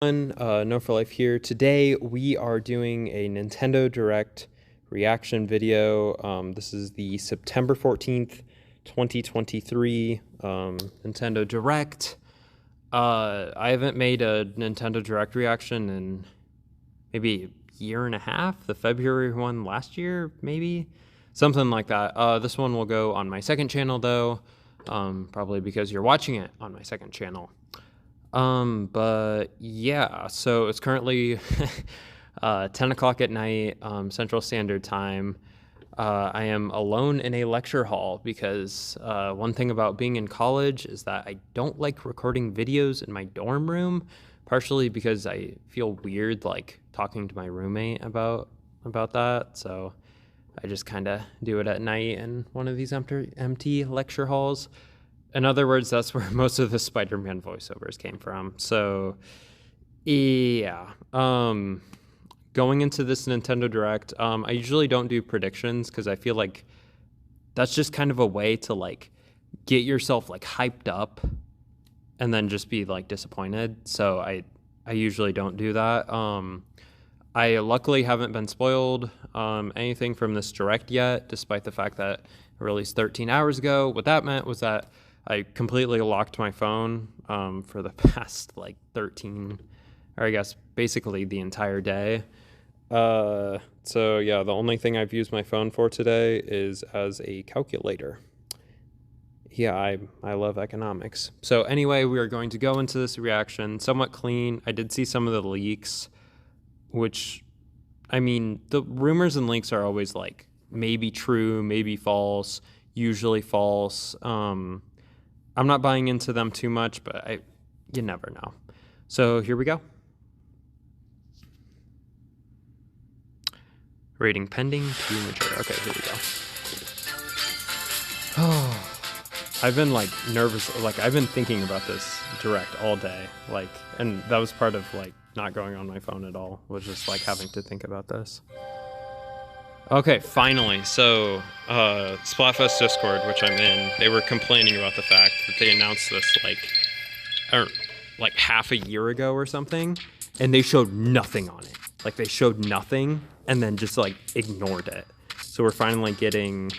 Noah4Life here. Today we are doing a Nintendo Direct reaction video. This is the September 14th, 2023 Nintendo Direct. I haven't made a Nintendo Direct reaction in maybe a year and a half. The February one last year, maybe? Something like that. This one will go on my second channel though, probably because you're watching it on my second channel. But yeah, so it's currently 10 o'clock at night, Central Standard Time. I am alone in a lecture hall because one thing about being in college is that I don't like recording videos in my dorm room, partially because I feel weird like talking to my roommate about that. So I just kind of do it at night in one of these empty lecture halls. In other words, that's where most of the Spider-Man voiceovers came from. So, yeah. Going into this Nintendo Direct, I usually don't do predictions because I feel like that's just kind of a way to like get yourself like hyped up and then just be like disappointed. So I usually don't do that. I luckily haven't been spoiled anything from this Direct yet, despite the fact that it released 13 hours ago. What that meant was that I completely locked my phone for the past like 13, or I guess basically the entire day. So yeah, the only thing I've used my phone for today is as a calculator. Yeah, I love economics. So anyway, we are going to go into this reaction somewhat clean. I did see some of the leaks, which, I mean, the rumors and leaks are always like maybe true, maybe false, usually false. I'm not buying into them too much, but you never know. So here we go. Rating pending to mature. Okay, here we go. Oh, I've been like nervous, like I've been thinking about this Direct all day, like, and that was part of like not going on my phone at all, was just like having to think about this. Okay, finally. So, Splatfest Discord, which I'm in, they were complaining about the fact that they announced this like half a year ago or something, and they showed nothing on it. Like they showed nothing and then just like ignored it. So we're finally getting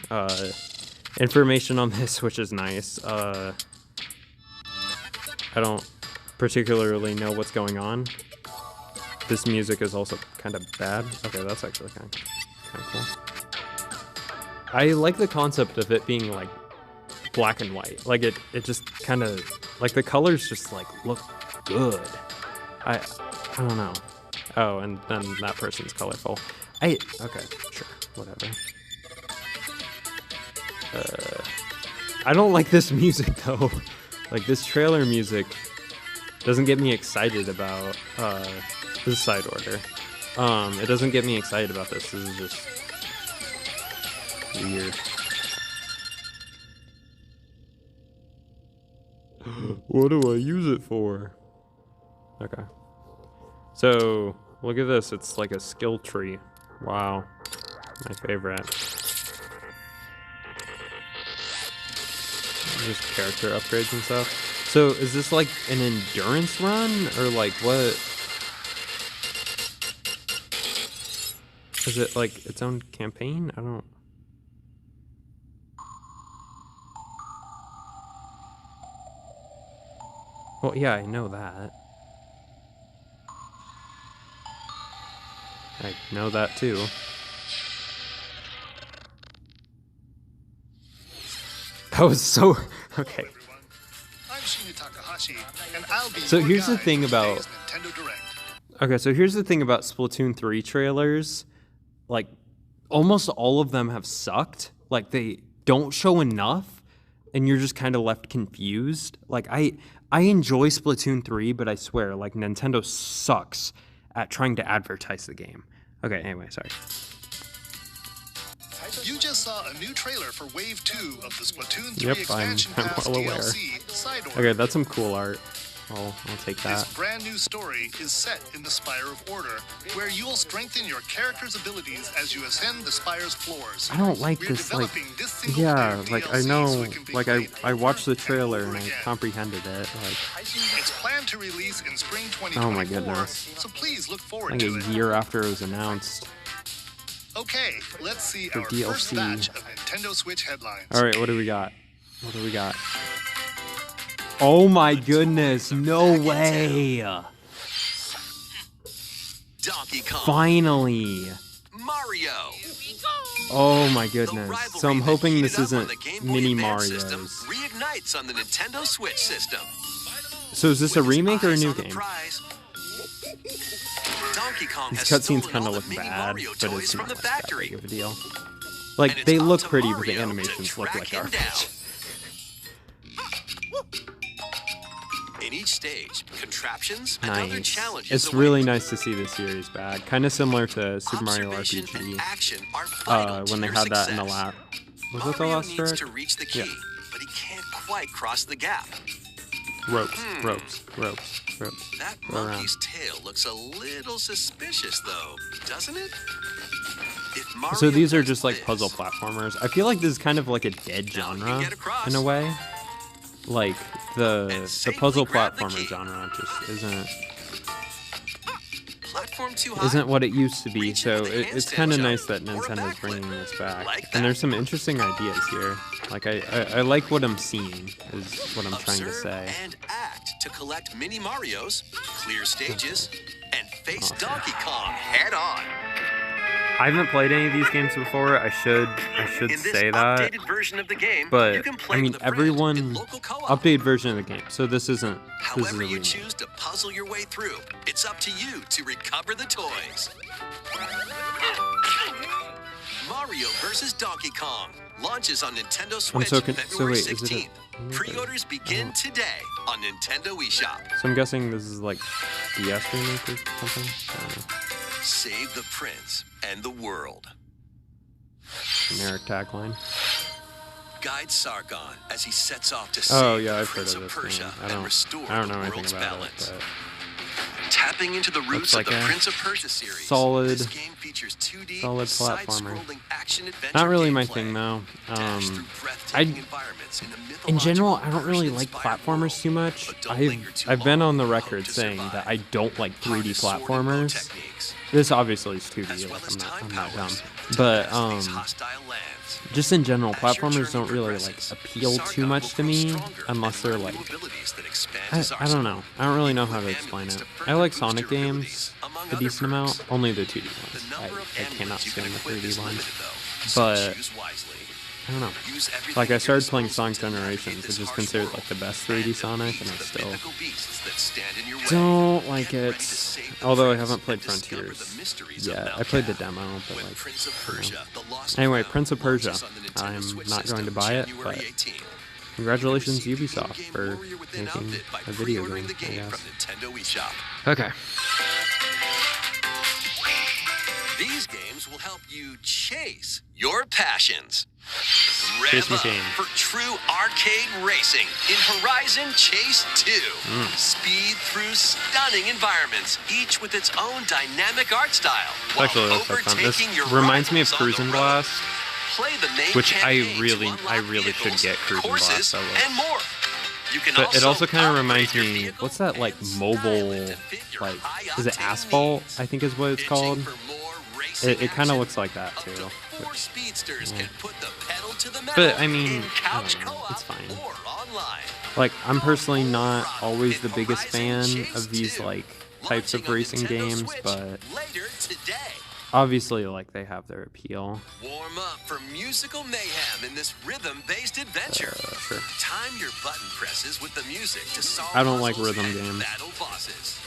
information on this, which is nice. I don't particularly know what's going on. This music is also kind of bad. Okay, that's actually kind of cool. I like the concept of it being like black and white. Like it just kind of like the colors just like look good. I don't know. Oh, and then that person's colorful. Okay, sure, whatever. I don't like this music though. Like this trailer music doesn't get me excited about this side order. It doesn't get me excited about this. This is just weird. What do I use it for? Okay. So, look at this. It's like a skill tree. Wow. My favorite. Just character upgrades and stuff. So, is this like an endurance run? Or like what? Is it like its own campaign? I don't... Well, yeah, I know that. I know that too. That was so... Okay. So here's the thing about... Okay, so here's the thing about Splatoon 3 trailers. Like, almost all of them have sucked. Like, they don't show enough, and you're just kind of left confused. Like, I enjoy Splatoon 3, but I swear, like, Nintendo sucks at trying to advertise the game. Okay, anyway, sorry. You just saw a new trailer for Wave 2 of the Splatoon 3 expansion I'm pass well aware. DLC side order. Okay, that's some cool art. I'll take This that. brand new story is set in the Spire of Order, where you'll strengthen your character's abilities as you ascend the Spire's floors. I don't like We're this, like, developing this single yeah, player like I DLC know, so it can be like played I watched the over and trailer over and I again. comprehended it. Like, It's planned to release in spring 2024, oh my goodness, so please look forward like to a it. year after it was announced. Okay, let's see For our DLC. first batch of Nintendo Switch headlines. All right, what do we got? What do we got? Oh my goodness, no way! Donkey Kong, Finally! Mario. Oh my The goodness. rivalry So I'm that hoping heated this up isn't on the Game Boy Mini Advance system Mario's. reignites on the Nintendo Switch system. So is this a With his remake or a eyes new on the game? prize, Donkey Kong These has cutscenes stolen kind all of the look Mini bad, Mario but toys it's from not the that factory. big of a deal. And Like, it's they up look to pretty, but Mario the to animations look track like him garbage. down. In each stage, contraptions and other Nice. challenges It's await. really nice to see this series back. Kind of similar to Super Mario Observation RPG. and action are vital to When they your had that in the success. last. Was it the Mario last needs direct? to reach the key, Yeah. but he can't quite cross the gap. Ropes, Hmm. ropes, ropes, ropes. That Go around. monkey's tail looks a little suspicious, though, doesn't it? If Mario So these are does just like this, puzzle platformers. I feel like this is kind of like a dead Now you genre get across. in a way. Like the And safely puzzle grab the platformer key. genre just Platform too high. isn't what it used to be. Reach So it with a it's handstand kind of jump nice that or a Nintendo's backflip. bringing this back. Like that. And there's some interesting ideas here. Like I like what I'm seeing is what I'm trying to Observe say. and act to collect mini Marios, clear stages, and face Awesome. Donkey Kong head on. I haven't played any of these games before. I should In this say that. updated version of the game, But you can play I mean, with a friend everyone in local co-op. updated version of the game. So this isn't. This is a However you remake. choose to puzzle your way through, it's up to you to recover the toys. Mario vs. Donkey Kong launches on Nintendo Switch so February wait, is it a 16th. remake or- Pre-orders begin today on Nintendo eShop. So I'm guessing this is like DS remake or something. I don't know. Save the prince and the world. Generic tagline. Guide Sargon as he sets off to Oh save yeah, the I've heard Prince of of this Persia game. and restore I don't the know anything world's about balance. it, Tapping into the roots like of the a Prince of Persia series, solid- this game features 2D solid platformer. side-scrolling action-adventure but not really my gameplay. thing though. Dash through breathtaking I environments in the in general I mythological don't really like Persian-inspired platformers too world, much. but don't linger too I've been long on the on record to saying survive. that I don't like 3D Harness sword and bow platformers. techniques, This obviously is 2D. as well Like, as time I'm not dumb. powers to But pass these hostile lands. just in general, As your platformers journey don't really like progresses, appeal too Sargon much will to grow me stronger unless and they're learn like new abilities that expand I his don't arsenal. know. I don't really know how to With explain amulets it. to I further like boost Sonic your games abilities, among a other decent perks. amount. Only the 2D The ones. number of I cannot amulets you can stand the equip 3D is ones. limited, though, so But choose wisely. I don't know. Use everything Like I at your started playing disposal Sonic to navigate Generations, this which is harsh considered world like the best and 3D Sonic, defeat and I the still mythical beasts that stand in your way. don't like Get ready it. to save the Although I prince haven't played and discover Frontiers the mysteries of yet. Mount I played the Cap. demo, but When like Prince of I don't Persia, know. the Lost Anyway, Crown Prince of Persia. launches on the Nintendo I'm Switch not going to system buy it, January but 18. congratulations Receive the Ubisoft in-game for Warrior Within making outfit by a video pre-ordering game. the game I from guess. Nintendo eShop. Okay. These games will help you chase your passions. Chase Rev up McCain. for true arcade racing in Horizon Chase 2. Mm. Speed through stunning environments, each with its own dynamic art style, while Actually, looks like fun. This overtaking your reminds me of rivals on the Cruisin' road. Blast, Play the main which I campaign to really unlock should vehicles, get Cruisin' courses, Blast. I love. and more. You can But it also kind of upgrade reminds your me, vehicle what's that like and mobile, style it to fit your like, high is it octane Asphalt? needs. I think is what it's Itching called. for more racing It kind of action? looks like that Up too. to 4 which- speedsters yeah. can put the pedal to the metal But I mean, in I couch don't know, co-op it's fine. or online. Like, I'm personally not always In the biggest fan Horizon Chase of these 2, like types of launching on racing Nintendo games, Switch but later today. obviously, like, they have their appeal. Warm up for musical mayhem in this rhythm-based adventure. Sure. Time your button presses with the music to solve I don't like puzzles rhythm and games. battle bosses.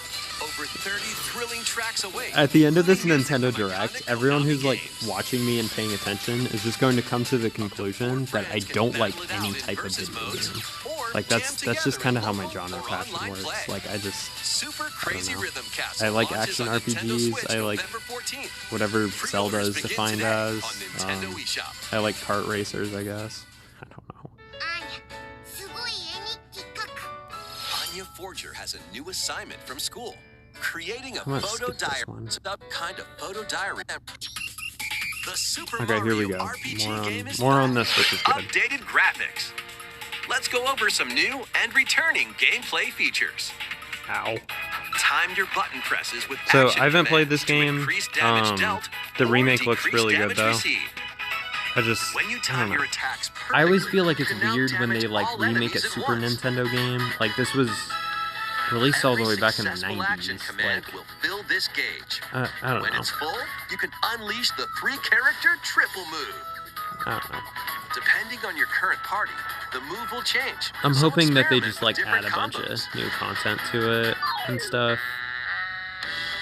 Over 30 thrilling tracks await. At the end of this Play music Nintendo from Direct, iconic everyone who's Konami like games. watching me and paying attention is just going to come to the conclusion that I Friends can don't like battle it out any in type of versus video modes, game. or Like jam that's together just kind of in how my local genre or passion online works. play. Like I just Super Crazy know. Rhythm Castle I like launches action on Nintendo RPGs. Switch I like November 14th. whatever Pre-orders Zelda is begin defined today as. on Nintendo eShop. I like kart racers, I guess. I don't know. Anya Forger has a new assignment from school. Creating a I'm gonna photo skip this diary. one. Some kind of photo diary. The Super Okay, here we Mario go. RPG game is More on back. this, which is good. Updated graphics. Let's go over some new and returning gameplay features. Ow. Time your button presses with So action I haven't played this commands to game. increase damage dealt The or remake looks decrease really good damage though. received. I When you don't time know. your attacks I always perfectly, feel like you it's can now weird when they damage like all remake a enemies at Super once. Nintendo game. Like this was released all the way back in the Successful action 90s. command Like will fill this gauge. I don't When know. it's full, you can unleash the 3-character triple move. I don't know. Depending on your current party, the move will change. I'm So hoping that they experiment just with like different add a bunch of combos. new content to it and stuff.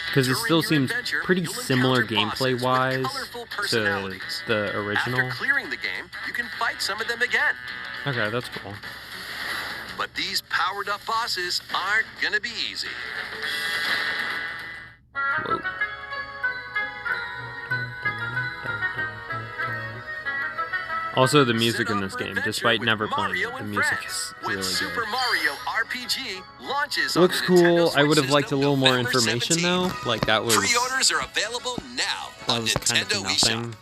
Because it During still your seems adventure, pretty you'll similar encounter bosses with gameplay-wise colorful to personalities. the original. After clearing the game, you can fight some of them again. Okay, that's cool. But these powered up bosses aren't gonna be easy. Whoa. Also, the music Set in off this for game, adventure despite with never playing Mario it, the and music friends is when really Super good. Mario RPG launches on Looks the cool. Nintendo I would Switch have liked a system little more November information 17th. though. Like that was Pre-orders are available now on kind Nintendo of eShop. nothing.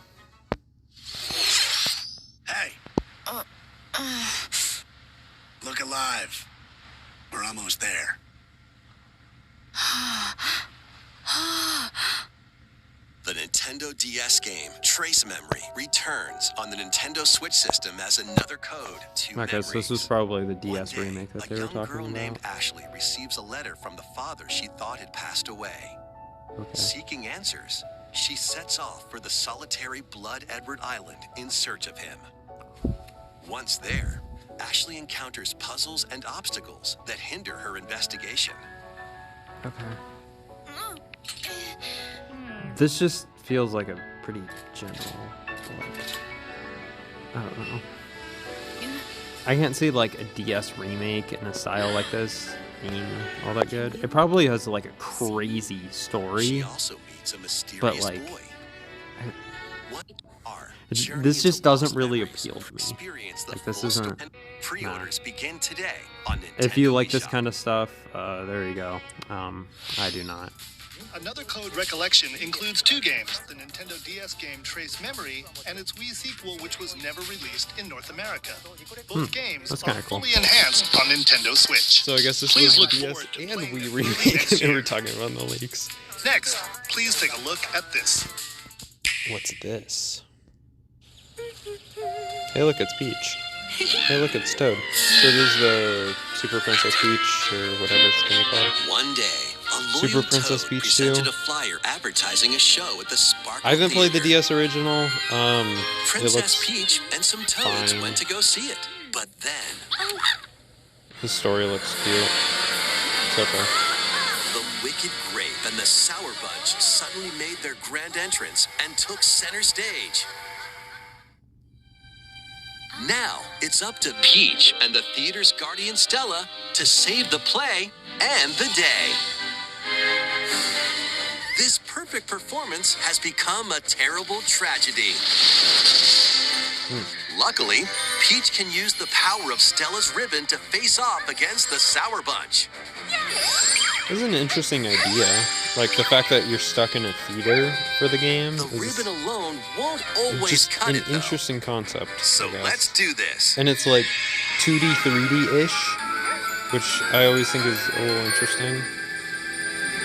Hey. Look alive. We're almost there. The Nintendo DS game Trace Memory returns on the Nintendo Switch system as another code to Okay, so this was memories. probably the One DS day, remake that a they were young girl talking named about. Ashley receives a letter from the father she thought had passed away. Okay. Seeking answers, she sets off for the solitary Blood Edward Island in search of him. Once there, Ashley encounters puzzles and obstacles that hinder her investigation. Okay. This just feels like a pretty general, like, I don't know. I can't see like a DS remake in a style like this being all that good. It probably has like a crazy story. She also meets a mysterious like, boy. What are this Journey just into doesn't Lost really Memories? appeal to me. Experience the Like, this full isn't- story. Pre-orders begin today on Nintendo If you like this eShop. kind of stuff, there you go. I do not. Another code recollection includes 2 games, the Nintendo DS game Trace Memory and its Wii sequel, which was never released in North America. Both games That's are kinda cool. fully enhanced on Nintendo Switch. So I guess this Please was look the DS forward to and playing Wii them remake next that year. we're talking about in the leaks. Next, please take a look at this. What's this? Hey, look, it's Peach. Hey, look, it's Toad. So this is the Super Princess Peach, or whatever it's gonna be called. One day, a loyal Super Princess Toad Peach presented 2. a flyer advertising a show at the Sparkle I haven't played the Theater. DS original. It Princess looks Peach and some toads fine. went to go see it. But then, the story looks cute. It's okay. the Wicked Grape and the Sour Bunch suddenly made their grand entrance and took center stage. Now, it's up to Peach and the theater's guardian Stella to save the play and the day. This perfect performance has become a terrible tragedy. Luckily, Peach can use the power of Stella's ribbon to face off against the Sour Bunch. This is an interesting idea. Like the fact that you're stuck in a theater for the game The is ribbon alone won't always just cut an it, though. interesting concept. So I guess. let's do this. And it's like 2D, 3D-ish, which I always think is a little interesting.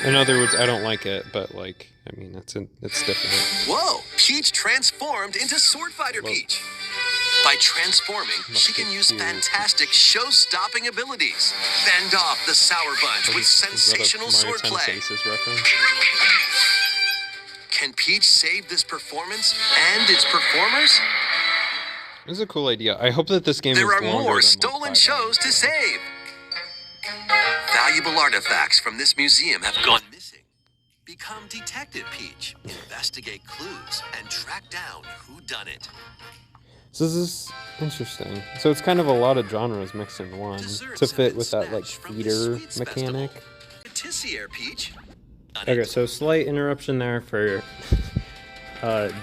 In other words, I don't like it, but like, I mean, it's different. Whoa! Peach transformed into Sword Fighter Whoa. Peach. By transforming, she can use cute. fantastic show-stopping abilities. Fend off the Sour Bunch with sensational Is that a Mario 10 swordplay. Faces reference? Can Peach save this performance and its performers? This is a cool idea. I hope that this game There is are longer than more like stolen 5 shows to hours. save. Valuable artifacts from this museum have gone missing. Become Detective Peach, investigate clues, and track down who done it. So this is interesting. So it's kind of a lot of genres mixed in one Desserts to have fit been with that like snatched from this theater sweets mechanic. festival. Patissier Peach. Done Okay, it. so slight interruption there for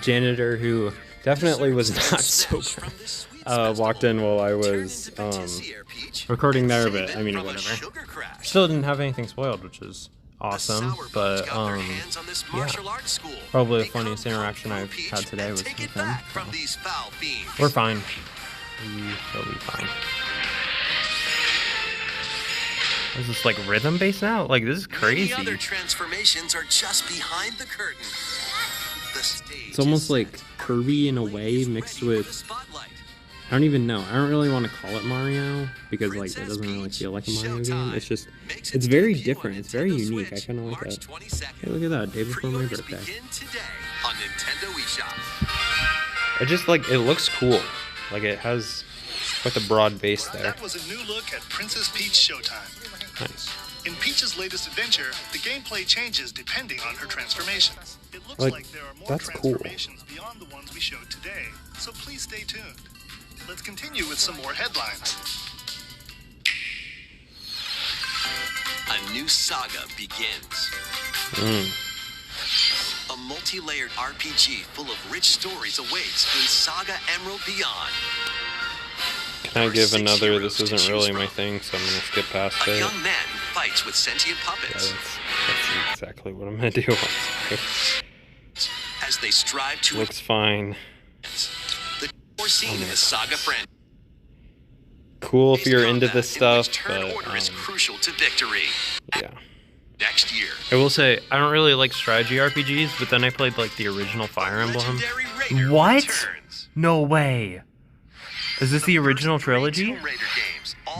janitor who definitely was Desserts not have been sober. snatched from this sweets walked in while I was recording there, but I mean, whatever. Still didn't have anything spoiled, which is awesome, but yeah, probably the funniest interaction I've had today was with him. We're fine. We'll be fine. Is this like rhythm based now? Like, this is crazy. Other transformations are just behind the curtain. The stage it's almost like Kirby in a way mixed with, I don't even know. I don't really want to call it Mario because like it doesn't really feel like a Mario game. It's just, it's very different. It's very unique. I kind of like it. Hey, look at that, day before my birthday. It just like, it looks cool. Like it has quite a broad base there. That was a new look at Princess Peach Showtime. Nice. In Peach's latest adventure, the gameplay changes depending on her transformations. It looks like there are more transformations beyond the ones we showed today, so please stay tuned. Let's continue with some more headlines. A new saga begins. A multi-layered RPG full of rich stories awaits in Saga Emerald Beyond. Can I give another, this isn't really my thing, so I'm going to skip past it. A young man who fights with sentient puppets. Yeah, that's exactly what I'm going to do. As they strive to... Looks fine. The more seen in the Saga friend. Cool if you're into this stuff, but order is crucial to victory. Yeah. Next year. I will say, I don't really like strategy RPGs, but then I played like the original Fire Emblem. What? No way. Is this the original trilogy?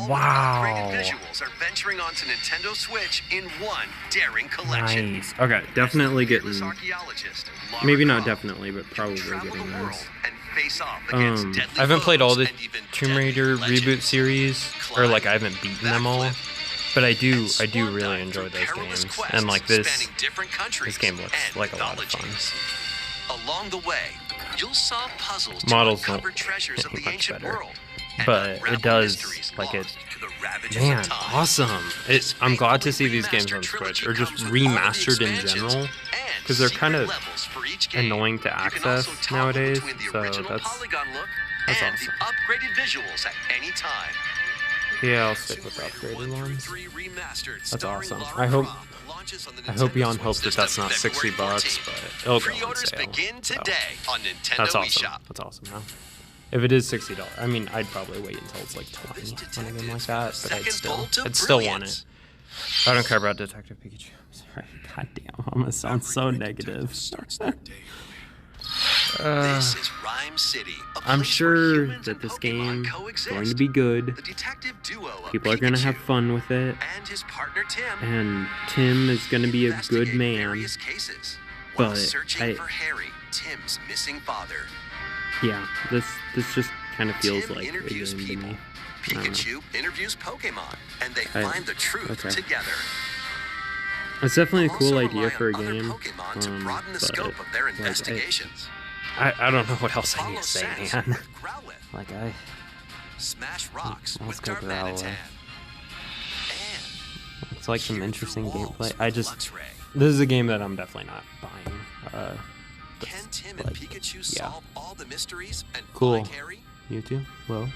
Wow. Visuals are venturing onto Nintendo Switch in one daring collection. Nice. Okay, definitely getting. Maybe not definitely, but probably getting this. I haven't played all the Tomb Raider reboot series, or like I haven't beaten them all, but I do really enjoy those games, and like this game looks like a lot of fun. Along the way, you'll solve puzzles models to don't uncover treasures of the ancient better, world, but it does like it. Man, awesome! I'm glad to see these games on Switch, or just remastered in general, because they're kind of annoying to access nowadays. So that's awesome. Upgraded visuals at any time. Yeah, I'll stick with the upgraded ones. That's awesome. I hope beyond hope that that's not $60, but it'll go on sale. So. That's awesome. That's awesome. Huh? If it is $60, I mean, I'd probably wait until it's like 20 on a game like that, but I'd still want it. I don't care about Detective Pikachu. I'm sorry. God damn, I'm gonna sound so negative. This is Rhyme City, I'm sure that this game is going to be good. People are going to have fun with it. And his partner Tim. And Tim is going to be a good man. But searching for Harry, Tim's missing father. Yeah, this just kind of feels like a game interviews to me. Pikachu interviews Pokemon, and they find the truth together. It's definitely a cool idea for a game, Pokemon to broaden the scope of their investigations. I don't know what else I need to say, man. Like Smash rocks let's with go Darmanitan. It's like some interesting gameplay. This is a game that I'm definitely not buying. Can Tim and Pikachu solve all the mysteries and cool. find Harry? You too? Well.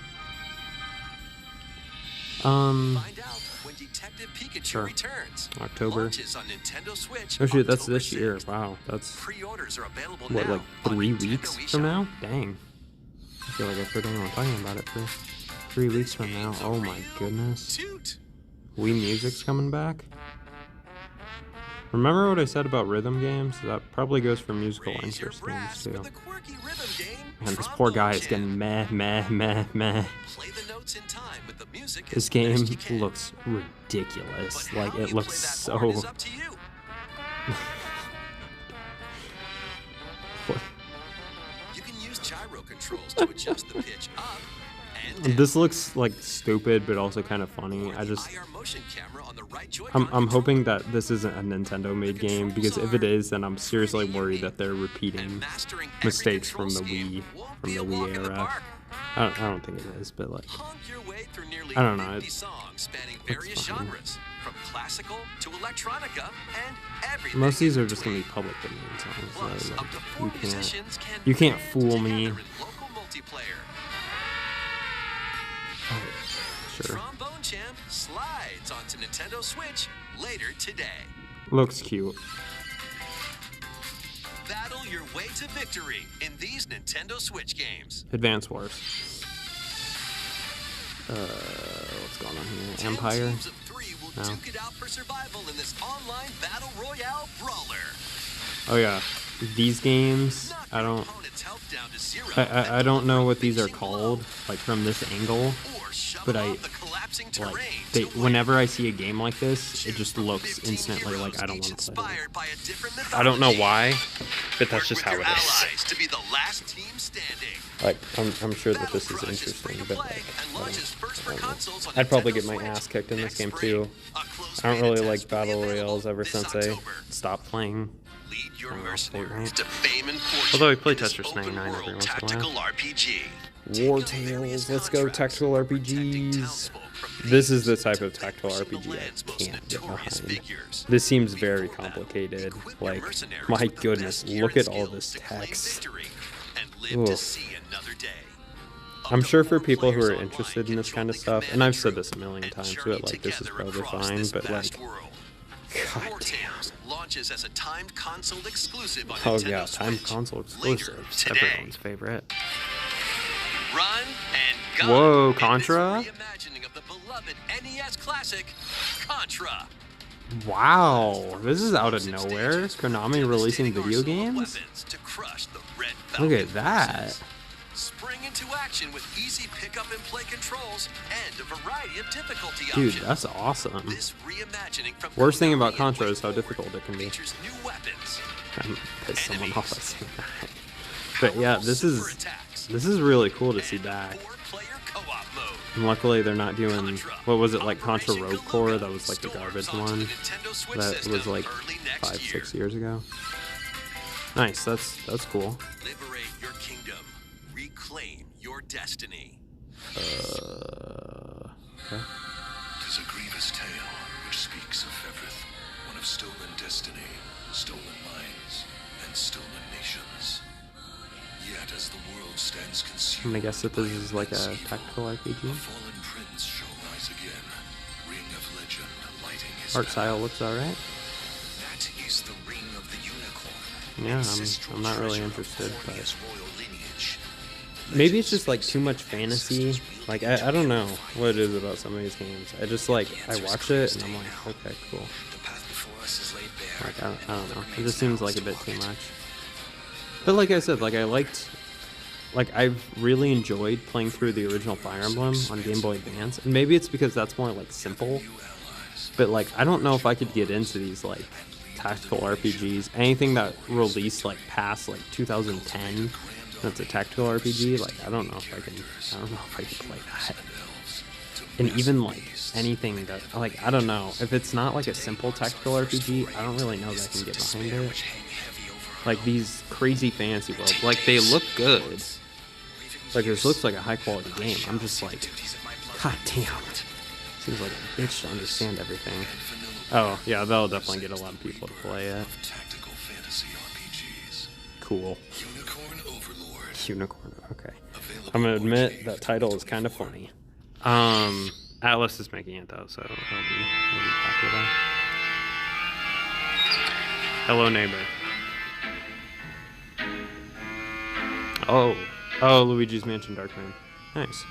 Find out when Detective Pikachu returns. October. Launches on Nintendo Switch. Oh shoot, that's this 6th. year. Wow, that's Pre-orders are available what, now like 3 on weeks Nintendo from eShop. now? Dang. I feel like I forgot what I'm talking about it for 3 weeks from now. Oh my goodness. Toot. Wii Music's coming back. Remember what I said about rhythm games? That probably goes for musical Raise your interest brass games too. with a quirky rhythm game, Man, this poor guy is Trombone getting meh. Play the notes in time with the music This as game best you can. looks ridiculous. But Like, how it you looks play that part so... is up to you. You can use gyro controls to adjust the pitch up and down. This looks like stupid, but also kind of funny. Or I the just... IR motion camera on the right Joy-Con I'm controller. hoping that this isn't a Nintendo-made game, because if it is, then I'm seriously worried that they're repeating And mastering every mistakes control from the scheme Wii, won't from be the a walk Wii in the era. park. I don't think it is, but like, Honk your way through nearly I don't know, 50 songs spanning looks various fine. genres, from classical to electronica and everything. most of these in are just gonna be between. public domain songs, Plus, so up like, to 4 musicians can you can't band fool me. together in local multiplayer. Sure. Trombone Champ slides onto Nintendo Switch later today. Looks cute. Battle your way to victory in these Nintendo Switch games. Advance Wars. What's going on here? 10 Empire? teams of 3 will No. duke it out for survival in this online battle royale brawler. Oh yeah, these games, Knock I your don't, opponent's health down to 0 I don't know what these are called, like from this angle, or shove but it I, off the collapsing terrain like, to win. whenever I see a game like this, it Choose just from looks 15 instantly like heroes, I don't each want to play it. inspired by a different I don't know mythology. why, but that's Work just with how your it is. allies to be the last team standing. Like, I'm sure that this is Battle Crush interesting, free to but play like, and launches first for I don't know. consoles on I'd probably Nintendo get my Switch ass kicked in this next game spring. too. A close I don't really beta like test will be battle available royales ever this since I October. stopped playing. Lead your I don't know, mercenaries Fortnite. to fame and fortune. Although I play in this Tetris open 99 every world once in a tactical while. RPG. War Take on various Tales, let's go contracts tactical for protecting RPGs. townsfolk from This is the thieves type to of tactical vanquishing RPG the I land's most can't get notorious behind. figures. This seems very Before battle, complicated. equip your Like, mercenaries my with the goodness, best gear look and at all this skills to claim text. victory and live to Oof. see another day. I'm Up to sure for 4 people who players are online interested in this control kind of the stuff, command and I've said troop this a million and times, journey but like this is together probably across fine, this but vast like, world. god War damn. Tales launches as a timed console exclusive on Oh Nintendo yeah, time Switch console later exclusives. today. Everyone's favorite. Run and gun. Whoa, in this Contra? reimagining of the beloved NES classic Contra. Wow, this is out of nowhere. Konami releasing video games? To crush the Red Look Falcon at that. forces. Spring into action with easy pick up and play controls and a variety of difficulty Dude, options. that's awesome. This reimagining from Worst thing Konami about and Contra is how WayForward difficult it can be. features new weapons, I'm pissed someone off by saying that. But powerful yeah, this super is attacks, really cool to see and back. 4-player co-op mode. And luckily they're not doing, Contra, what was it, like Contra Operation Rogue Core? Galuga That was like the storms garbage onto one. the Nintendo Switch That system was like early next 5-6 year. years ago. Nice, that's cool. Liberate your kingdom. Reclaim your destiny. Okay. Tis a grievous tale which speaks of Fevrith, one of stolen destiny, stolen minds, and stolen nations. Yet as the world stands I'm consumed, gonna guess that this by is like a immense evil, tactical a RPG. fallen prince shall rise again, ring of legend lighting his Art path. style looks alright. That is the ring of the unicorn. Yeah, ancestral I'm not really treasure of interested, but Cornea's royal lineage. maybe it's just like too much fantasy. Like I don't know what it is about some of these games. I just like I watch it and I'm like, okay, cool. The path before us is laid bare. Like I don't know. It just seems like a bit too much. But like I said, like I've really enjoyed playing through the original Fire Emblem on Game Boy Advance, and maybe it's because that's more like simple. But like I don't know if I could get into these like tactical RPGs. Anything that released like past like 2010, that's a tactical RPG. Like I don't know if I can play that. And even like anything that like I don't know if it's not like a simple tactical RPG, I don't really know that I can get behind it. Like these crazy fantasy worlds, like they look good. Like this looks like a high quality game. I'm just like, god damn. Seems like a bitch to understand everything. Oh yeah, that'll definitely get a lot of people to play it. Tactical fantasy RPGs. Cool. Unicorn Overlord. Unicorn. Okay. I'm gonna admit that title is kind of funny. Atlas is making it though, so it'll be popular. Hello, neighbor. Oh, Luigi's Mansion Dark Moon. Nice.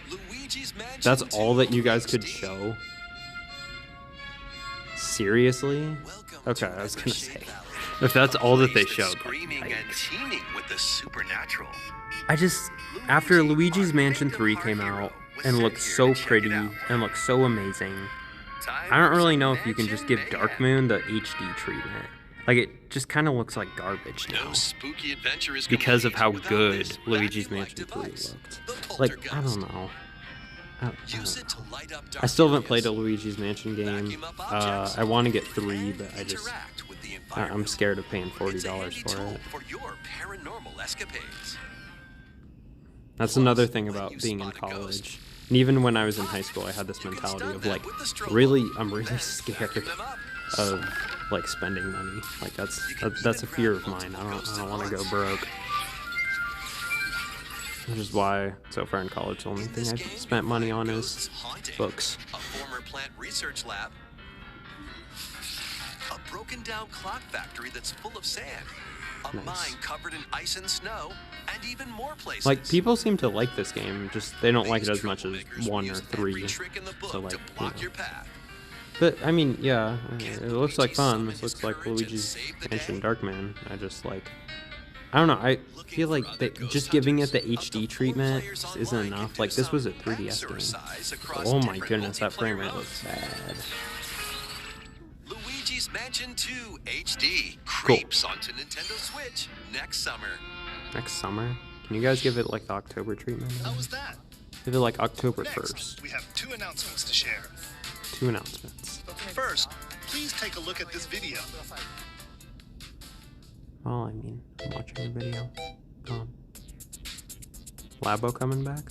Luigi's Mansion That's 2 all that you guys first could team. show? Seriously? Welcome Okay, to I was gonna River say. Shade Valley. If that's all that they Place showed. Screaming and yikes. teeming with the supernatural. I just, after Luigi's Mansion 3 came out and looked so pretty and looked so amazing, I don't really know if you can just give Dark Moon the HD treatment. Like, it just kind of looks like garbage now. No spooky adventure is Because of complete how without good this Luigi's vacuum-like Mansion 3 device, looked. the Like, I poltergeist. don't know. I Use don't it to know. light up I still haven't dark played a areas, Luigi's Mansion game. vacuum up objects, I want to get 3, and but I just, interact with the I'm environment. scared of paying It's a $40 handy for tool it. for your paranormal escapades. That's Plus, another thing when about you being in spot a ghost, college. And even when I was in high school, I had this you can mentality stun of them like, with the strobe really, light, I'm really then scared vacuum them up. of like spending money. Like that's a fear of mine. I don't want to go broke. Which is why so far in college the only thing I've spent money on is books. A former plant research lab. A broken down clock factory that's full of sand. A Nice. mine covered in ice and snow, and even more places. Like, people seem to like this game, just they don't like it as much as Troublemakers 1 or use 3. every trick in the book So like, to block your path. But I mean, yeah, it looks like fun. Luigi This looks summoned like his Luigi's courage and saved the Mansion day. Darkman. I just like, I don't know. I feel like just giving it the HD treatment isn't enough. Like, this was a 3DS game. Oh my goodness, that frame rate looks bad. Luigi's Mansion 2 HD Cool. creeps onto Nintendo Switch next summer. Next summer, can you guys give it like the October treatment? How was that? Give it like October Next, 1st. we have 2 announcements to share. 2 announcements. First, please take a look at this video. Well, I mean, I'm watching the video. Labo coming back?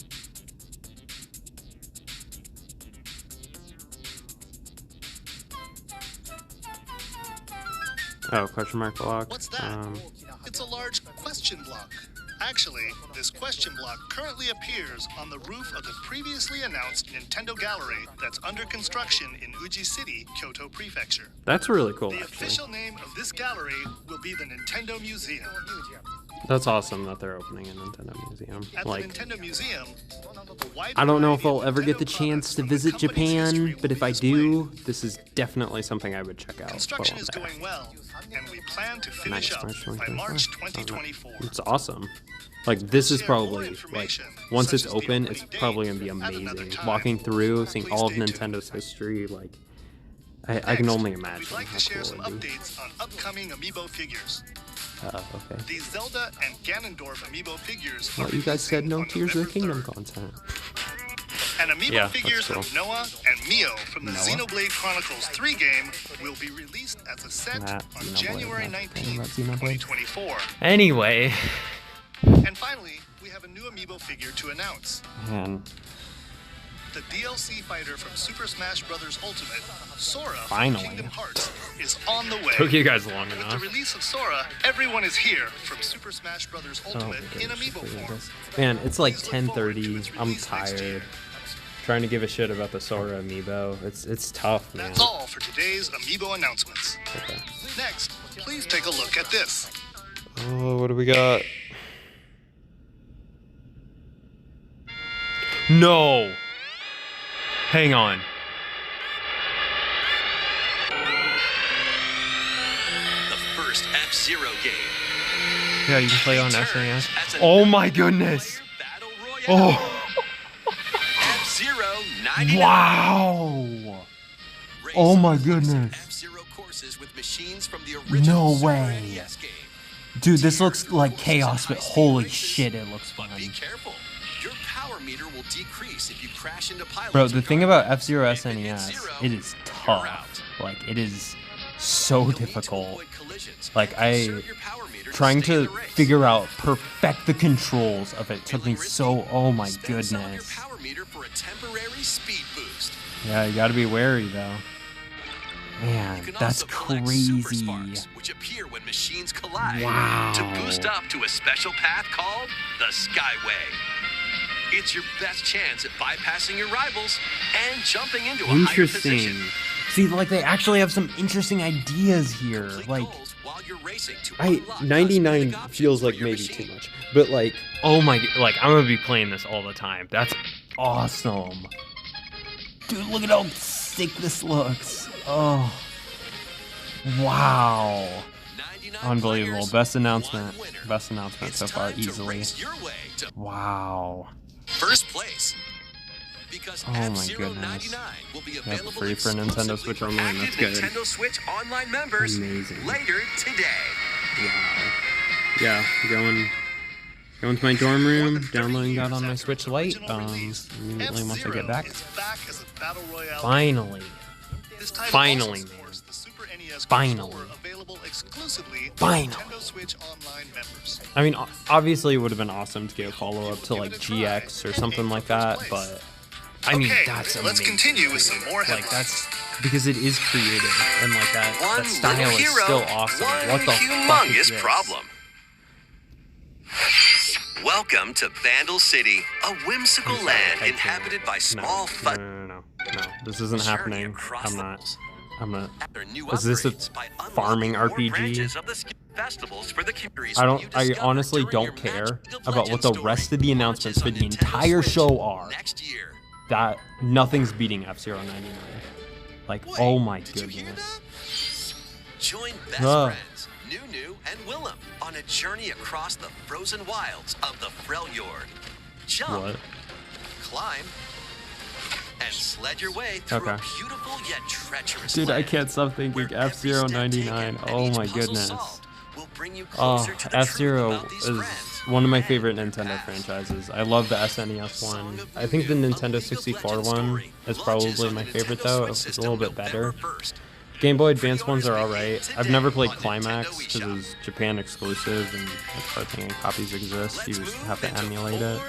Oh, question mark block. What's that? It's a large question block. Actually, this question block currently appears on the roof of the previously announced Nintendo Gallery that's under construction in Uji City, Kyoto Prefecture. That's really cool, The actually. official name of this gallery will be the Nintendo Museum. That's awesome that they're opening a Nintendo museum. At Like, the Nintendo Museum, a wide I don't know if variety I'll of ever get Nintendo the chance products to from the visit company's history Japan, will but be if I displayed. do, this is definitely something I would check out. Construction while is I'm there. going well, and we plan to finish Nice, up March by 2024. March Oh, no. 2024. It's awesome. Like, this is Share more probably, like, information, once such it's as the open, opening it's date, probably gonna be at another amazing. time. Walking through, seeing Please all of stay tuned. Nintendo's history, like, I Next, can only imagine we'd like how to share cool some it'd be. updates on upcoming Amiibo figures. Okay. The Zelda and Ganondorf Amiibo figures Well, are you guys said no releasing on Tears of the November Kingdom 3rd. content. And Amiibo Yeah, that's figures cool. of Noah and Mio from the Noah? Xenoblade Chronicles 3 game will be released as a set That on Xenoblade, January not the 19th, thing about Xenoblade. 2024. Anyway, And finally, we have a new Amiibo figure to announce. man, The DLC fighter from Super Smash Bros. Ultimate, Sora Finally. from Kingdom Hearts, is on the way. took you guys long With the enough. release of Sora, everyone is here from Super Smash Bros. Oh, Ultimate my in goodness, Amiibo look at form. this. Man, it's like Please look forward to 10:30. its I'm release next year. tired. Trying to give a shit about the Sora amiibo. It's tough, man. That's all for today's Amiibo announcements. Okay. Next, please take a look at this. Oh, what do we got? No. Hang on. The first F-Zero game. Yeah, you can play on Returns SNES. as a Oh my goodness. Battle Royale. Oh. F-Zero 99. Wow. Race Oh my on classic goodness. F-Zero courses with machines from the original No Super way. NES game. Dude, this looks like Courses chaos, and but high-speed holy races. shit, it looks fun. But be careful. Your power meter will decrease if you crash into pilots. Bro, or the thing about guardrails. F-Zero If it hits SNES, zero, it is you're out. tough. Like, it is so You'll need to difficult. avoid collisions Like, and I conserve your power meter trying stay in to the race. figure out, perfect the controls of it took me Feeling so, risky? oh my Spend some of your goodness. power meter for a temporary speed boost. Yeah, you gotta be wary though. You Man, can that's also collect super crazy. sparks, which appear when machines collide. Wow. To boost up to a special path called the Skyway. It's your best chance at bypassing your rivals and jumping into a higher Interesting. position. See, like, they actually have some interesting ideas here. Complete Like, goals while you're racing to I unlock 99 cosmetic options feels for like your maybe machine. too much, but like, oh my, like I'm gonna be playing this all the time. That's awesome, dude. Look at how sick this looks. Oh, wow, 99 unbelievable. players, Best announcement, one winner. best announcement It's so far, time to easily. race your way to Wow. first place. Because Oh my F-Zero goodness. 99 will be Yep, available free for Nintendo exclusively Switch for Online, that's active good. Nintendo Switch Online members Amazing. later today. Wow. Yeah, going to my dorm room, downloading that on my Switch Lite. Immediately once I get back. Is back as a battle royale. Finally. This title Finally, also supports the Super NES Finally. controller available exclusively to Finally. Nintendo Switch Online members. I mean, obviously it would have been awesome to get a follow-up to like GX or something like that, but I mean, Okay, that's let's amazing. continue with some more Like headlines. because it is creative and like that style is still awesome. What the fuck is humongous this? problem. Welcome to Vandal City, a whimsical land inhabited by small No. This isn't happening. I'm not. new Is this a upgrades by unlocking farming more RPG? branches of the festivals for the communities I you discover honestly during your don't care Magic Field about what the Legends rest story of the announcements for launches the on Nintendo entire Switch show are. next year. That nothing's beating F-Zero 99. Like, Wait, oh my did you hear goodness. that? Join best Ugh. friends, Nunu and Willem, on a journey across the frozen wilds of the Freljord. Jump, What? climb, and sled your way through a Okay. beautiful yet treacherous Dude, I land, can't stop thinking where every F-Zero step 99. taken and Oh each my puzzle goodness. solved will bring you Oh, closer to the truth F-Zero about these is friends one of my and favorite their Nintendo past. franchises. I love the SNES one. I think the Nintendo 64 one is probably my favorite though. It's a little bit better. Game Boy Advance ones are alright. I've never played Climax because it was Japan exclusive and as far as thinking copies exist, you just have to emulate it.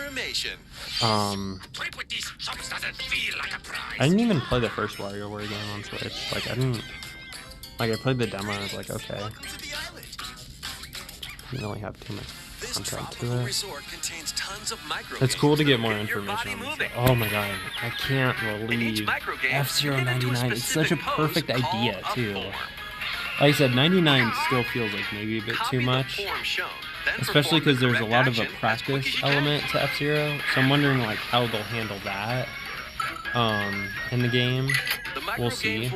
I didn't even play the first WarioWare game on Switch. Like I played the demo and I was like, okay. Didn't really have too much content to it. It's cool to get more information on this. Oh my god, I can't believe F-Zero 99. It's such a perfect idea too. Like I said, 99 still feels like maybe a bit too much. Especially because there's a lot of a practice element to F-Zero. So I'm wondering like how they'll handle that in the game. We'll see.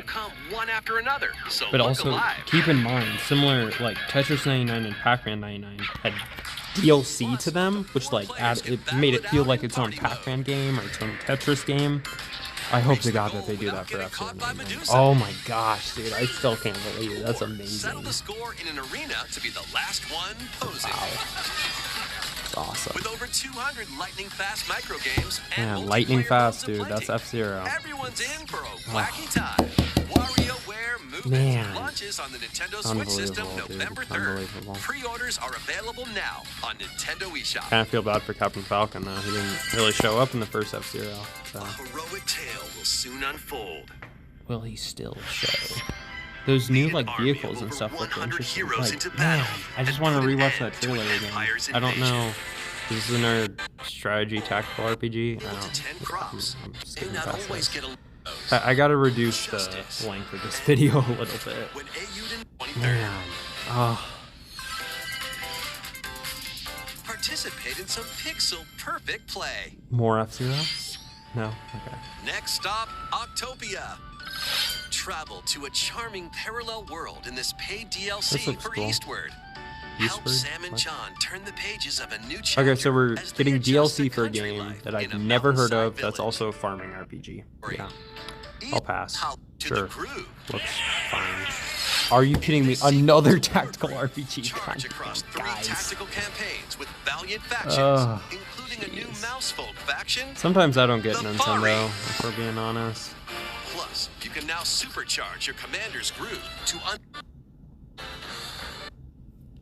But also keep in mind, similar like Tetris 99 and Pac-Man 99 had DLC to them, which like it made it feel like its own Pac-Man game or its own Tetris game. I hope to God that they do that for F-Zero 99. Oh my gosh, dude, I still can't believe it. That's amazing. Settle the score in an arena to be the last one posing. Wow. That's awesome. With over 200 lightning-fast micro games and Yeah, lightning multiplayer fast, modes to dude. play, That's F-Zero. everyone's in for a wacky time. WarioWare Movement Man. launches on the Nintendo Switch system Unbelievable, dude. November 3rd. Unbelievable. Pre-orders are available now on Nintendo eShop. Kind of feel bad for Captain Falcon though. He didn't really show up in the first F-Zero. So A heroic tale will soon unfold. will he still show? Those new like vehicles and stuff look interesting. Like, man, I just want to rewatch that trailer again. I don't know. Is this another strategy tactical RPG? I don't. 10 crops. I'm They skipping not past always this. get a I gotta reduce the length of this video a little bit. when AU'd in 23rd. Man. Oh. Participate in some pixel perfect play. More F-Zero? No? Okay. Next stop, Octopia. Travel to a charming parallel world in this paid This DLC looks for cool. Eastward. Help Eastward? Sam and What? John turn the pages of a new chapter. Okay, so we're as they getting adjust to DLC for a country game life that in I've a never heard of. mountainside That's village. also a farming RPG. Yeah, I'll pass. To Sure. the groove. Looks fine. Are you kidding me? Another tactical RPG. Charge God across damn, 3 guys. tactical campaigns with valiant factions, Ugh, including a new jeez. Mousefolk faction. Sometimes I don't get The Nintendo, Furry. if we're being honest. Plus, you can now supercharge your commander's groove to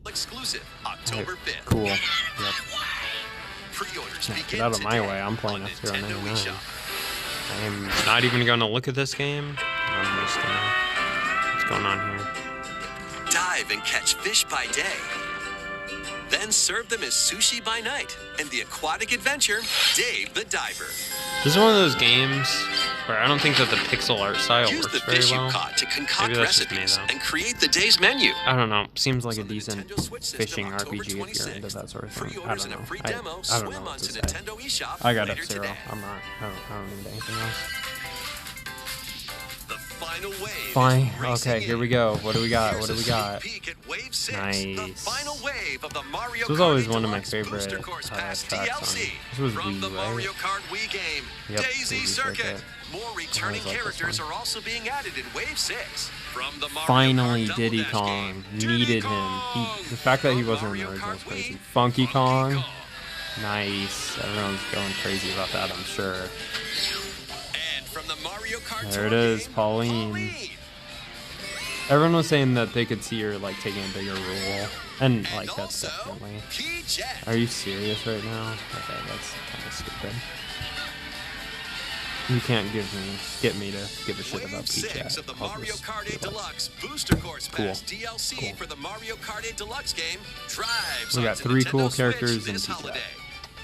exclusive October 5th. Cool. Yep. Pre-orders Yeah, begin get out of my today way. I'm playing on F-Zero Nintendo 99. eShop. I'm not even going to look at this game. I'm just going to... What's going on here? Dive and catch fish by day. Then serve them as sushi by night in the aquatic adventure, Dave the Diver. This is one of those games where I don't think that the pixel art style Use the works very fish you well. caught to concoct Maybe that's just me, recipes though. and create the day's menu. I don't know. Seems like a On the decent Nintendo Switch system, fishing October RPG if you're 26th. into that sort of thing. I Pre-orders don't and a know. free I demo don't know swim what onto to say. Nintendo eShop I got later F-Zero. today. I don't need anything else. The final wave. Fine. is racing Okay, here in. we go. What do we got? Here's What do a we sneak got? peek at Wave 6, the Nice. final wave of the Mario This was Kart always 8 one of my Deluxe favorite Booster Course Pass tracks on. DLC This was from Wii, the right? Mario Kart Wii game, Yep, Daisy Daisy Circuit. Circuit. More returning like this characters one. are also being added in Wave 6. From the Mario Finally, Kart Diddy Double Dash Kong game, needed Diddy him. Kong. The fact that he From wasn't in the Mario original is Kart crazy. Wii, Funky Kong. Nice. Everyone's going crazy about that, I'm sure. And from the Mario Kart There it Tour is, game, Pauline. Everyone was saying that they could see her like taking a bigger role, and like And that's also, definitely. Key Jet. Are you serious right now? Okay, that's kind of stupid. You can't get me to give a shit about Wave Peach 6 yet. of the I'll Mario just Kart 8 realize. Deluxe Booster Course Cool. Pass DLC for the Mario Kart 8 Deluxe game drives We got onto 3 Nintendo cool Switch characters in this Peach. holiday.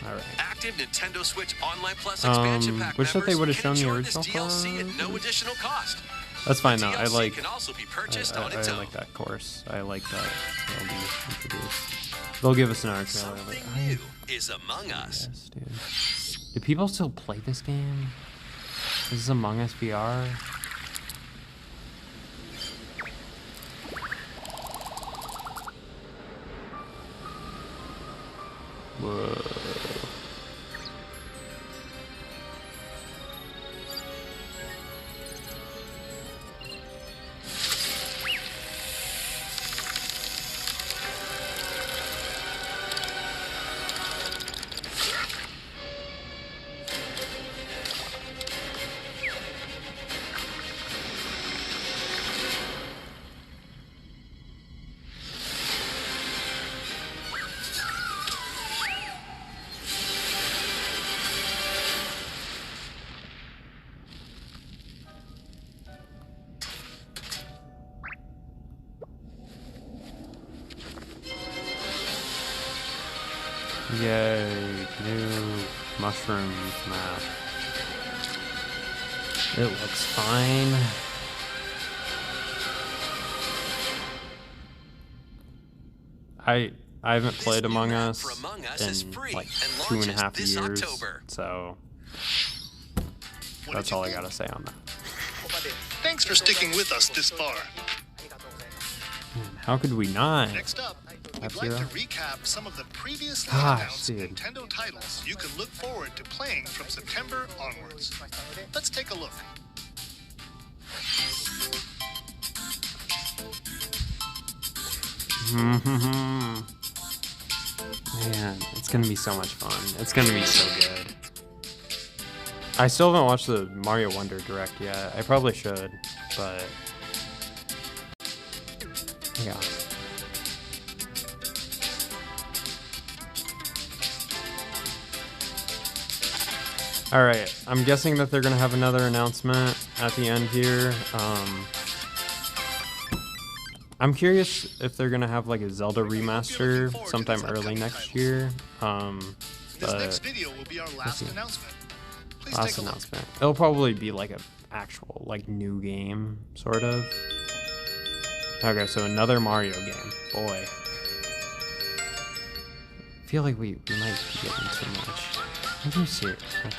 All right. Active Nintendo Switch Online Plus expansion pack Wish that they members would have can shown the enjoy this original DLC at no course. additional cost. That's fine The though. I DLC like. can also be purchased I on its own. like that course. I like that they'll be introduced. They'll give us an art trailer. Something Like, new is among us. yes, dude. Do people still play this game? Is this Among Us VR? Whoa. Yay, new mushrooms map. It looks fine. I haven't This played new Among map Us for Among Us is in free like and 2.5 launches this years, October. so What that's did you all I think? gotta say on that. Thanks for sticking with us this far. Man, how could we not? Next up, we'd F like Zero? to recap some of the previously Gosh, announced dude. Nintendo titles you can look forward to playing from September onwards. Let's take a look. Man, it's gonna be so much fun. It's gonna be so good. I still haven't watched the Mario Wonder Direct yet. I probably should, but yeah. All right, I'm guessing that they're gonna have another announcement at the end here. I'm curious if they're gonna have like a Zelda remaster sometime early next year. This But next video will be our last see. announcement. Please last take a look. announcement. It'll probably be like a actual like new game, sort of. Okay, so another Mario game. Boy. I feel like we might be getting too much. Are you serious? Okay.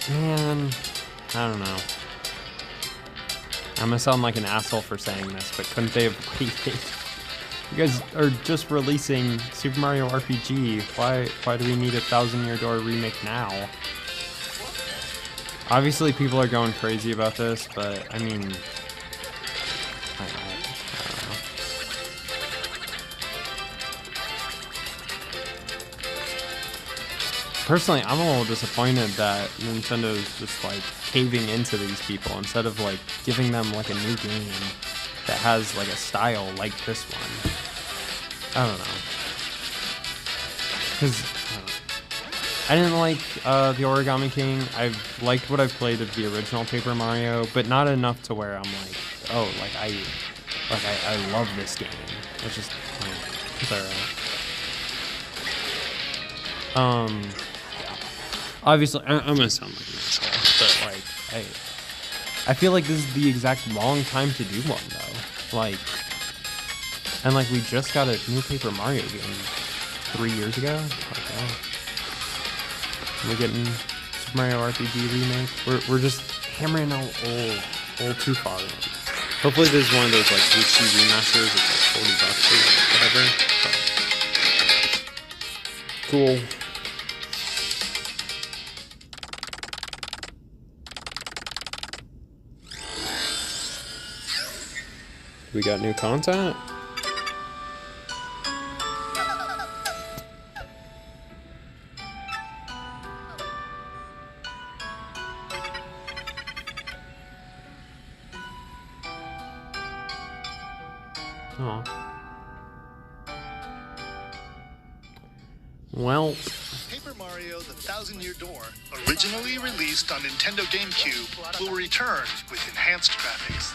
Man, I don't know. I'm gonna sound like an asshole for saying this, but couldn't they have waited? You guys are just releasing Super Mario RPG. Why do we need a 1,000-Year Door remake now? Obviously, people are going crazy about this, but I mean, I don't know. Personally, I'm a little disappointed that Nintendo's just like caving into these people instead of like giving them like a new game that has like a style like this one. I don't know. Because I didn't like the Origami King. I've liked what I've played of the original Paper Mario, but not enough to where I'm like, oh, like I love this game. It's just, it's alright. Obviously, I'm gonna sound like an asshole, but like, I feel like this is the exact wrong time to do one though. Like, and like we just got a new Paper Mario game 3 years ago. Like, oh. We're getting Super Mario RPG remake. We're just hammering out old too far. Hopefully, there's one of those like HD remasters. It's like $40 or whatever. But cool. We got new content? Oh. Well, Paper Mario: The Thousand-Year Door, originally released on Nintendo GameCube, will return with enhanced graphics.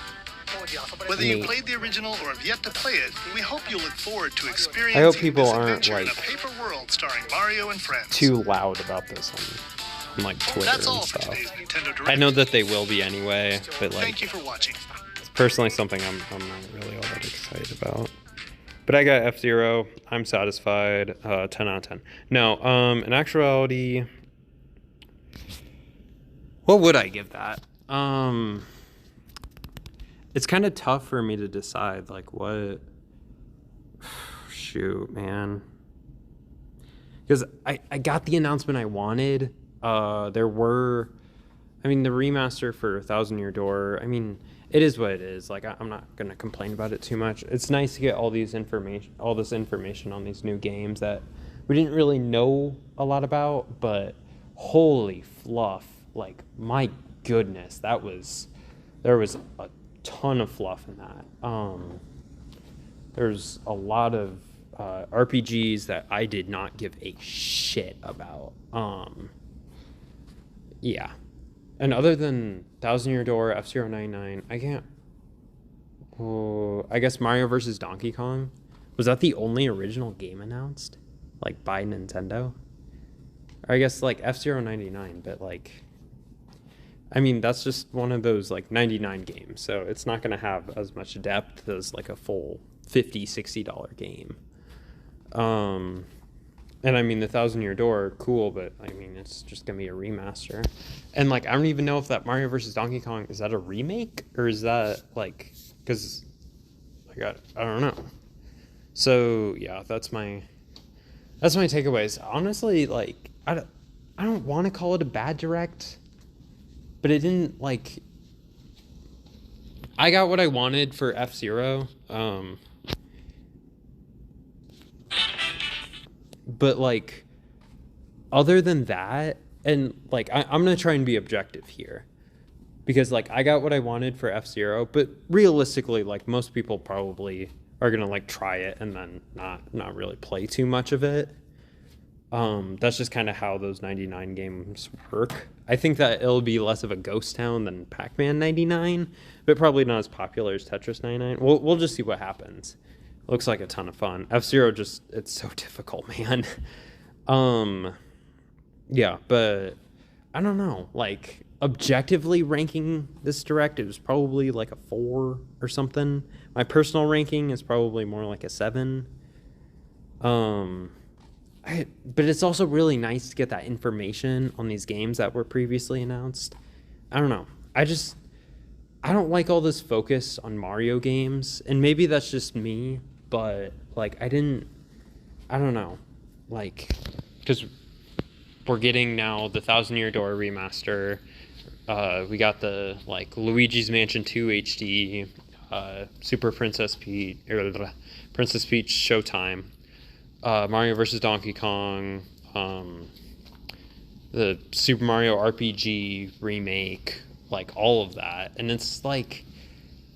Whether you played the original or have yet to play it, we hope you'll look forward to experiencing I hope people this aren't adventure in like a paper world starring Mario and friends. too loud about this on like Twitter That's all and for stuff. today's Nintendo Direct. I know that they will be anyway, but like Thank you for watching. it's personally something I'm not really all that excited about. But I got F-Zero. I'm satisfied. 10 out of 10. No, in actuality, what would I give that? It's kind of tough for me to decide, like, what... Shoot, man. Because I got the announcement I wanted. There were... I mean, the remaster for Thousand Year Door, I mean, it is what it is. Like, I'm not going to complain about it too much. It's nice to get all this information on these new games that we didn't really know a lot about, but holy fluff. Like, my goodness, there was a ton of fluff in that. There's a lot of RPGs that I did not give a shit about. Yeah. And other than Thousand Year Door, F-Zero 99, I can't... I guess Mario vs. Donkey Kong. Was that the only original game announced? Like, by Nintendo? Or I guess, like, F-Zero 99, but, like... I mean, that's just one of those, like, 99 games, so it's not going to have as much depth as, like, a full $50, $60 game. And, I mean, the Thousand Year Door, cool, but, I mean, it's just going to be a remaster. And, like, I don't even know if that Mario vs. Donkey Kong, is that a remake? Or is that, like... Because, I don't know. So, yeah, that's my takeaways. Honestly, like, I don't want to call it a bad direct... But it didn't, like... I got what I wanted for F-Zero. But, like, other than that... And, like, I'm going to try and be objective here. Because, like, I got what I wanted for F-Zero. But realistically, like, most people probably are going to, like, try it and then not really play too much of it. That's just kind of how those 99 games work. I think that it'll be less of a ghost town than Pac-Man 99, but probably not as popular as Tetris 99. We'll just see what happens. Looks like a ton of fun. F-Zero it's so difficult, man. Yeah, but I don't know. Like, objectively ranking this direct, it was probably like a 4 or something. My personal ranking is probably more like a 7. But it's also really nice to get that information on these games that were previously announced. I don't know. I don't like all this focus on Mario games, and maybe that's just me, but, like, I don't know. Like, because we're getting now the Thousand Year Door remaster. We got the, like, Luigi's Mansion 2 HD, Super Princess Peach Showtime. Mario vs. Donkey Kong, the Super Mario RPG remake, like, all of that. And it's like,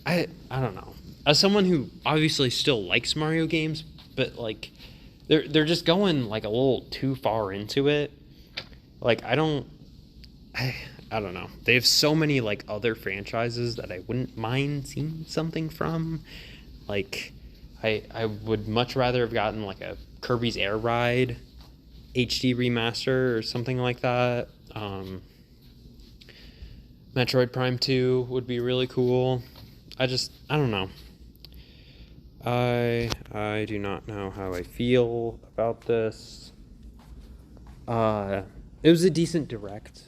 I don't know. As someone who obviously still likes Mario games, but, like, they're just going, like, a little too far into it. Like, I don't know. They have so many, like, other franchises that I wouldn't mind seeing something from. Like, I would much rather have gotten, like, a Kirby's Air Ride HD remaster or something like that. Metroid Prime 2 would be really cool. I don't know. I do not know how I feel about this. It was a decent direct.